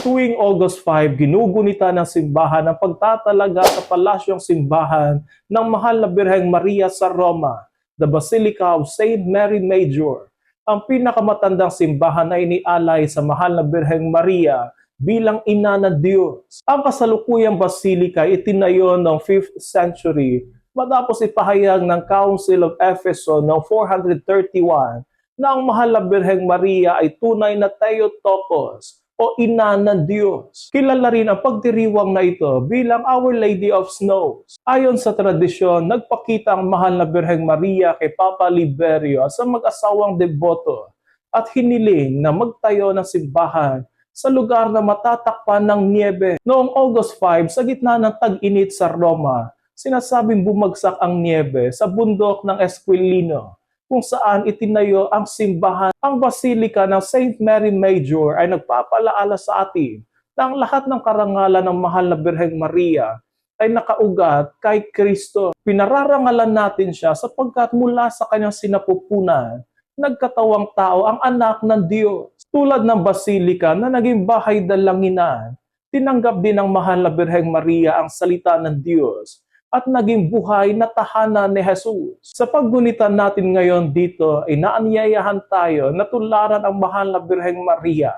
Tuwing August 5, ginugunita ng simbahan ang pagtatalaga sa palasyong simbahan ng Mahal na Birheng Maria sa Roma, the Basilica of Saint Mary Major. Ang pinakamatandang simbahan ay inialay sa Mahal na Birheng Maria bilang ina ng Diyos. Ang kasalukuyang basilika ay itinayo noong 5th century matapos ipahayag ng Council of Ephesus noong 431 na ang Mahal na Birheng Maria ay tunay na Theotokos o ina ng Diyos. Kilala rin ang pagdiriwang na ito bilang Our Lady of Snows. Ayon sa tradisyon, nagpakita ang Mahal na Birheng Maria kay Papa Liberio sa mag-asawang deboto at hiniling na magtayo ng simbahan sa lugar na matatakpan ng niebe. Noong August 5, sa gitna ng tag-init sa Roma, sinasabing bumagsak ang niebe sa bundok ng Esquilino, kung saan itinayo ang simbahan. Ang Basilica ng Saint Mary Major ay nagpapalaala sa atin na ang lahat ng karangalan ng Mahal na Birheng Maria ay nakaugat kay Kristo. Pinararangalan natin siya sapagkat mula sa kanyang sinapupunan, nagkatawang tao ang anak ng Diyos. Tulad ng Basilica na naging bahay dalanginan, tinanggap din ng Mahal na Birheng Maria ang salita ng Diyos at naging buhay na tahanan ni Jesus. Sa paggunitan natin ngayon dito ay naanyayahan tayo na tularan ang Mahal na Birheng Maria,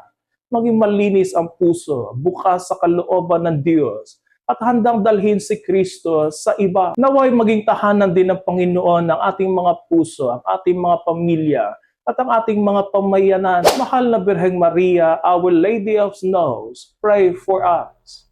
maging malinis ang puso, bukas sa kalooban ng Diyos, at handang dalhin si Kristo sa iba. Naway maging tahanan din ng Panginoon ang ating mga puso, ang ating mga pamilya, at ang ating mga pamayanan. Mahal na Birheng Maria, Our Lady of Snows, pray for us.